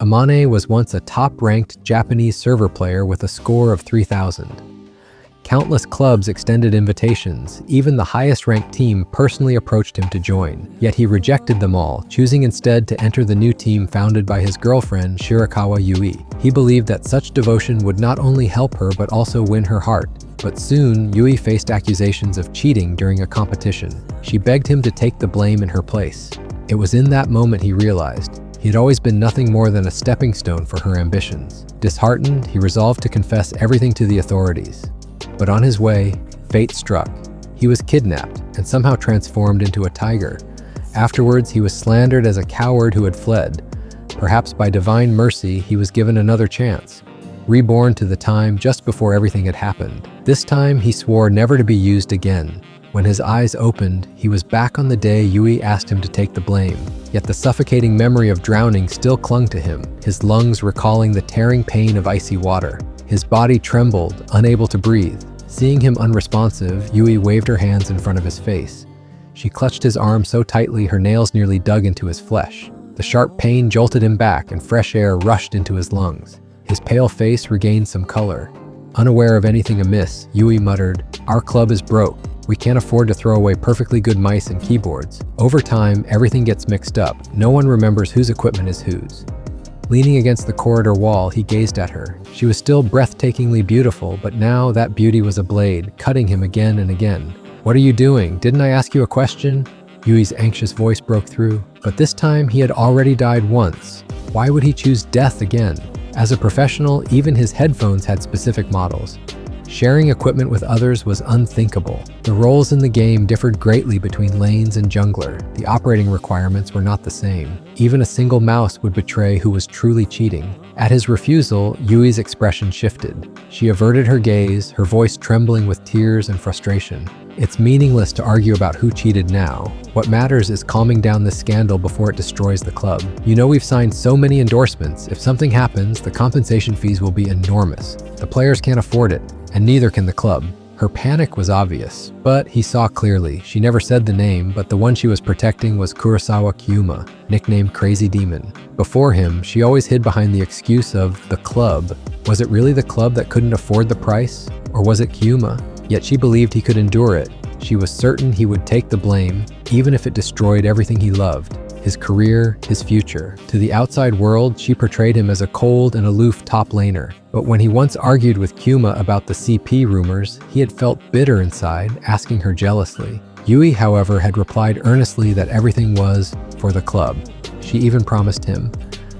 Amane was once a top-ranked Japanese server player with a score of 3,000. Countless clubs extended invitations, even the highest-ranked team personally approached him to join. Yet he rejected them all, choosing instead to enter the new team founded by his girlfriend, Shirakawa Yui. He believed that such devotion would not only help her but also win her heart. But soon, Yui faced accusations of cheating during a competition. She begged him to take the blame in her place. It was in that moment he realized he had always been nothing more than a stepping stone for her ambitions. Disheartened, he resolved to confess everything to the authorities. But on his way, fate struck. He was kidnapped and somehow transformed into a tiger. Afterwards, he was slandered as a coward who had fled. Perhaps by divine mercy, he was given another chance, reborn to the time just before everything had happened. This time, he swore never to be used again. When his eyes opened, he was back on the day Yui asked him to take the blame. Yet the suffocating memory of drowning still clung to him, his lungs recalling the tearing pain of icy water. His body trembled, unable to breathe. Seeing him unresponsive, Yui waved her hands in front of his face. She clutched his arm so tightly her nails nearly dug into his flesh. The sharp pain jolted him back and fresh air rushed into his lungs. His pale face regained some color. Unaware of anything amiss, Yui muttered, "Our club is broke. We can't afford to throw away perfectly good mice and keyboards. Over time, everything gets mixed up. No one remembers whose equipment is whose." Leaning against the corridor wall, he gazed at her. She was still breathtakingly beautiful, but now that beauty was a blade, cutting him again and again. "What are you doing? Didn't I ask you a question?" Yui's anxious voice broke through. But this time, he had already died once. Why would he choose death again? As a professional, even his headphones had specific models. Sharing equipment with others was unthinkable. The roles in the game differed greatly between lanes and jungler. The operating requirements were not the same. Even a single mouse would betray who was truly cheating. At his refusal, Yui's expression shifted. She averted her gaze, her voice trembling with tears and frustration. It's meaningless to argue about who cheated now. What matters is calming down this scandal before it destroys the club. You know, we've signed so many endorsements. If something happens, the compensation fees will be enormous. The players can't afford it, and neither can the club. Her panic was obvious, but he saw clearly. She never said the name, but the one she was protecting was Kurosawa Kyuma, nicknamed Crazy Demon. Before him, she always hid behind the excuse of the club. Was it really the club that couldn't afford the price? Or was it Kyuma? Yet she believed he could endure it. She was certain he would take the blame, even if it destroyed everything he loved. His career, his future. To the outside world, she portrayed him as a cold and aloof top laner. But when he once argued with Kyuma about the CP rumors, he had felt bitter inside, asking her jealously. Yui, however, had replied earnestly that everything was for the club. She even promised him.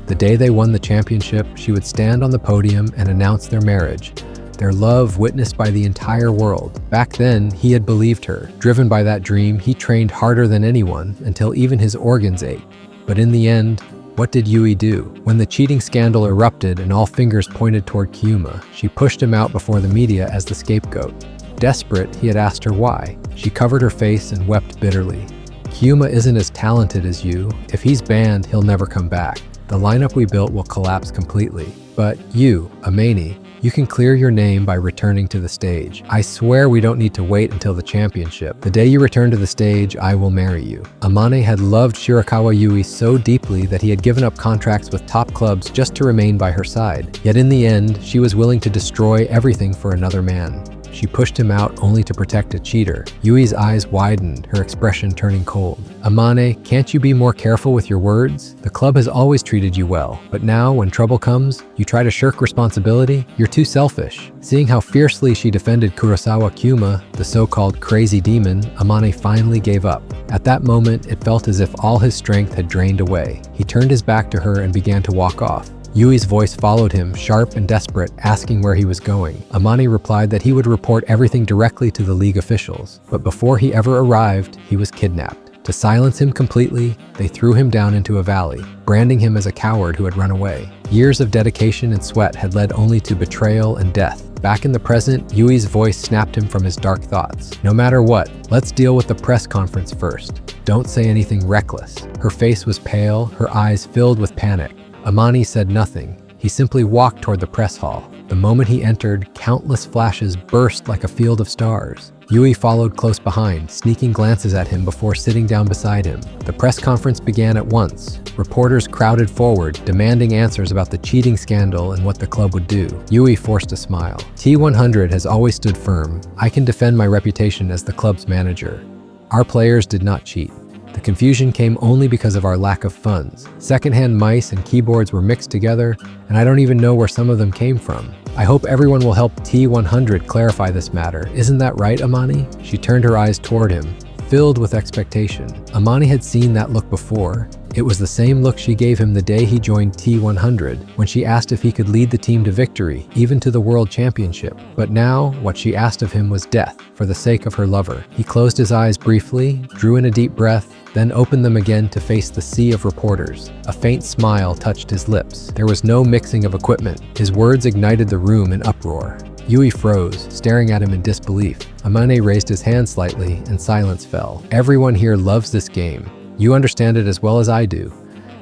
The day they won the championship, she would stand on the podium and announce their marriage. Their love witnessed by the entire world. Back then, he had believed her. Driven by that dream, he trained harder than anyone until even his organs ached. But in the end, what did Yui do? When the cheating scandal erupted and all fingers pointed toward Kyuma, she pushed him out before the media as the scapegoat. Desperate, he had asked her why. She covered her face and wept bitterly. Kyuma isn't as talented as you. If he's banned, he'll never come back. The lineup we built will collapse completely. But you, Amane, you can clear your name by returning to the stage. I swear we don't need to wait until the championship. The day you return to the stage, I will marry you. Amane had loved Shirakawa Yui so deeply that he had given up contracts with top clubs just to remain by her side. Yet in the end, she was willing to destroy everything for another man. She pushed him out only to protect a cheater. Yui's eyes widened, her expression turning cold. Amane, can't you be more careful with your words? The club has always treated you well, but now when trouble comes, you try to shirk responsibility? You're too selfish. Seeing how fiercely she defended Kurosawa Kyuma, the so-called Crazy Demon, Amane finally gave up. At that moment, it felt as if all his strength had drained away. He turned his back to her and began to walk off. Yui's voice followed him, sharp and desperate, asking where he was going. Amane replied that he would report everything directly to the league officials. But before he ever arrived, he was kidnapped. To silence him completely, they threw him down into a valley, branding him as a coward who had run away. Years of dedication and sweat had led only to betrayal and death. Back in the present, Yui's voice snapped him from his dark thoughts. No matter what, let's deal with the press conference first. Don't say anything reckless. Her face was pale, her eyes filled with panic. Amane said nothing. He simply walked toward the press hall. The moment he entered, countless flashes burst like a field of stars. Yui followed close behind, sneaking glances at him before sitting down beside him. The press conference began at once. Reporters crowded forward, demanding answers about the cheating scandal and what the club would do. Yui forced a smile. T100 has always stood firm. I can defend my reputation as the club's manager. Our players did not cheat. The confusion came only because of our lack of funds. Secondhand mice and keyboards were mixed together, and I don't even know where some of them came from. I hope everyone will help T100 clarify this matter. Isn't that right, Amani? She turned her eyes toward him, filled with expectation. Amani had seen that look before. It was the same look she gave him the day he joined T100, when she asked if he could lead the team to victory, even to the World Championship. But now, what she asked of him was death, for the sake of her lover. He closed his eyes briefly, drew in a deep breath, then opened them again to face the sea of reporters. A faint smile touched his lips. There was no mixing of equipment. His words ignited the room in uproar. Yui froze, staring at him in disbelief. Amane raised his hand slightly, and silence fell. Everyone here loves this game. You understand it as well as I do.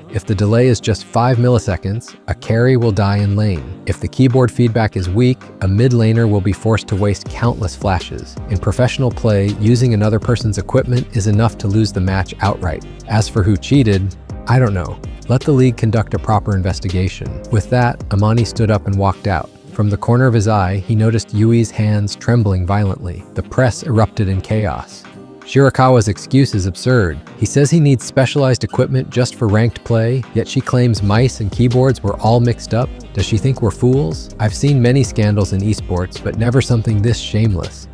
If the delay is just 5 milliseconds, a carry will die in lane. If the keyboard feedback is weak, a mid laner will be forced to waste countless flashes. In professional play, using another person's equipment is enough to lose the match outright. As for who cheated, I don't know. Let the league conduct a proper investigation. With that, Amani stood up and walked out. From the corner of his eye, he noticed Yui's hands trembling violently. The press erupted in chaos. Shirakawa's excuse is absurd. He says he needs specialized equipment just for ranked play, yet she claims mice and keyboards were all mixed up. Does she think we're fools? I've seen many scandals in esports, but never something this shameless.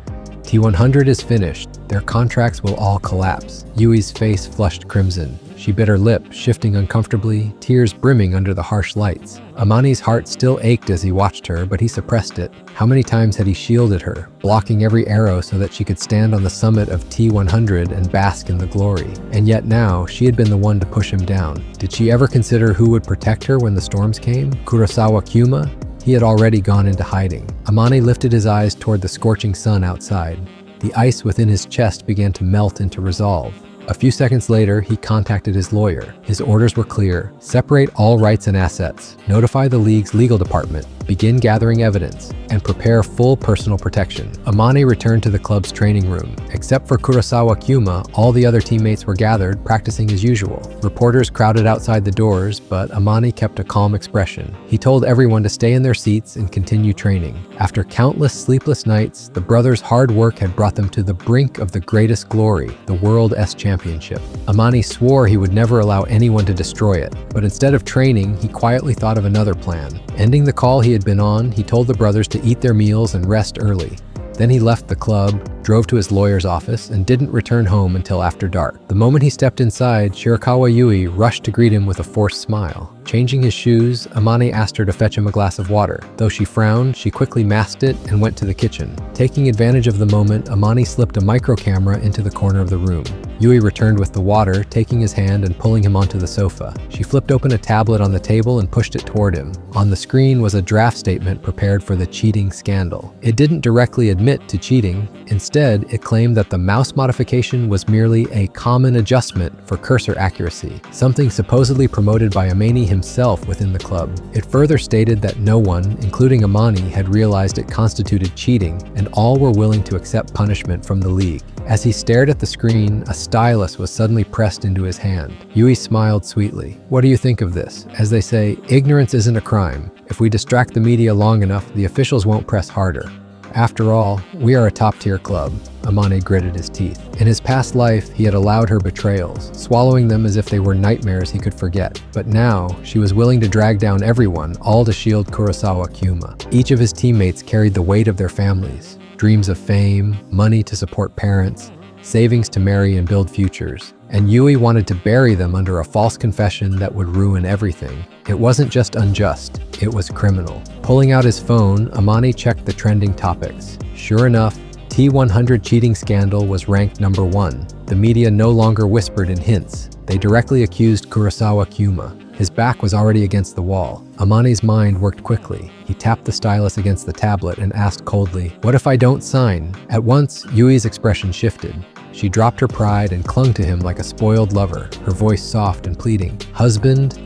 T100 is finished. Their contracts will all collapse. Yui's face flushed crimson. She bit her lip, shifting uncomfortably, tears brimming under the harsh lights. Amani's heart still ached as he watched her, but he suppressed it. How many times had he shielded her, blocking every arrow so that she could stand on the summit of T100 and bask in the glory? And yet now, she had been the one to push him down. Did she ever consider who would protect her when the storms came? Kurosawa Kyuma? He had already gone into hiding. Amani lifted his eyes toward the scorching sun outside. The ice within his chest began to melt into resolve. A few seconds later, he contacted his lawyer. His orders were clear. Separate all rights and assets. Notify the league's legal department. Begin gathering evidence. And prepare full personal protection. Amani returned to the club's training room. Except for Kurosawa Kyuma, all the other teammates were gathered, practicing as usual. Reporters crowded outside the doors, but Amani kept a calm expression. He told everyone to stay in their seats and continue training. After countless sleepless nights, the brothers' hard work had brought them to the brink of the greatest glory, the World S Championship. Amani swore he would never allow anyone to destroy it, but instead of training, he quietly thought of another plan. Ending the call he had been on, he told the brothers to eat their meals and rest early. Then he left the club, drove to his lawyer's office, and didn't return home until after dark. The moment he stepped inside, Shirakawa Yui rushed to greet him with a forced smile. Changing his shoes, Amani asked her to fetch him a glass of water. Though she frowned, she quickly masked it and went to the kitchen. Taking advantage of the moment, Amani slipped a micro camera into the corner of the room. Yui returned with the water, taking his hand and pulling him onto the sofa. She flipped open a tablet on the table and pushed it toward him. On the screen was a draft statement prepared for the cheating scandal. It didn't directly admit to cheating. Instead, it claimed that the mouse modification was merely a common adjustment for cursor accuracy, something supposedly promoted by Amani himself within the club. It further stated that no one, including Amani, had realized it constituted cheating, and all were willing to accept punishment from the league. As he stared at the screen, a stylus was suddenly pressed into his hand. Yui smiled sweetly. What do you think of this? As they say, ignorance isn't a crime. If we distract the media long enough, the officials won't press harder. After all, we are a top-tier club. Amani gritted his teeth. In his past life, he had allowed her betrayals, swallowing them as if they were nightmares he could forget. But now, she was willing to drag down everyone, all to shield Kurosawa Kyuma. Each of his teammates carried the weight of their families. Dreams of fame, money to support parents, savings to marry and build futures. And Yui wanted to bury them under a false confession that would ruin everything. It wasn't just unjust, it was criminal. Pulling out his phone, Amani checked the trending topics. Sure enough, T100 cheating scandal was ranked number 1. The media no longer whispered in hints. They directly accused Kurosawa Kyuma. His back was already against the wall. Amani's mind worked quickly. He tapped the stylus against the tablet and asked coldly, "What if I don't sign?" At once, Yui's expression shifted. She dropped her pride and clung to him like a spoiled lover, her voice soft and pleading. "Husband,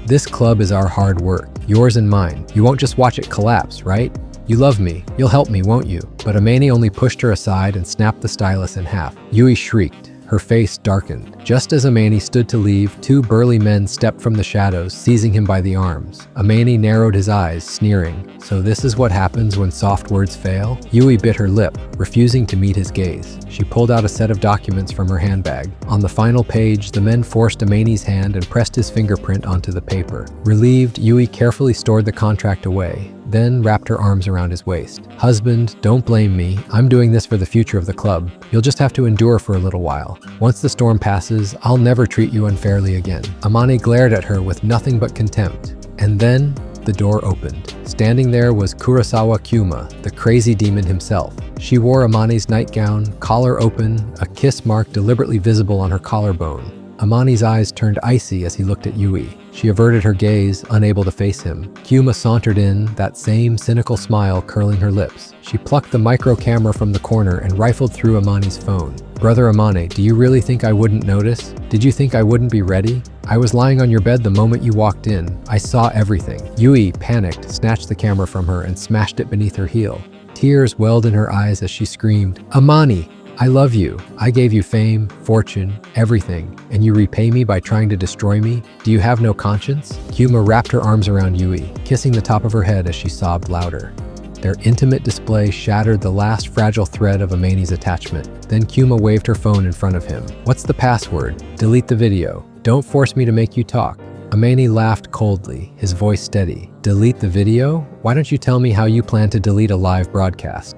this club is our hard work. yours and mine. You won't just watch it collapse, right? You love me. You'll help me, won't you? But Amani only pushed her aside and snapped the stylus in half. Yui shrieked. Her face darkened. Just as Amani stood to leave, two burly men stepped from the shadows, seizing him by the arms. Amani narrowed his eyes, sneering. So this is what happens when soft words fail? Yui bit her lip, refusing to meet his gaze. She pulled out a set of documents from her handbag. On the final page, the men forced Amani's hand and pressed his fingerprint onto the paper. Relieved, Yui carefully stored the contract away, then wrapped her arms around his waist. Husband, don't blame me. I'm doing this for the future of the club. You'll just have to endure for a little while. Once the storm passes, I'll never treat you unfairly again. Amani glared at her with nothing but contempt. And then, the door opened. Standing there was Kurosawa Kyuma, the crazy demon himself. She wore Amani's nightgown, collar open, a kiss mark deliberately visible on her collarbone. Amani's eyes turned icy as he looked at Yui. She averted her gaze, unable to face him. Kyuma sauntered in, that same cynical smile curling her lips. She plucked the micro camera from the corner and rifled through Amani's phone. Brother Amane, do you really think I wouldn't notice? Did you think I wouldn't be ready? I was lying on your bed the moment you walked in. I saw everything. Yui, panicked, snatched the camera from her and smashed it beneath her heel. Tears welled in her eyes as she screamed, Amani! I love you. I gave you fame, fortune, everything, and you repay me by trying to destroy me? Do you have no conscience? Kyuma wrapped her arms around Yui, kissing the top of her head as she sobbed louder. Their intimate display shattered the last fragile thread of Amani's attachment. Then Kyuma waved her phone in front of him. What's the password? Delete the video. Don't force me to make you talk. Amani laughed coldly, his voice steady. Delete the video? Why don't you tell me how you plan to delete a live broadcast?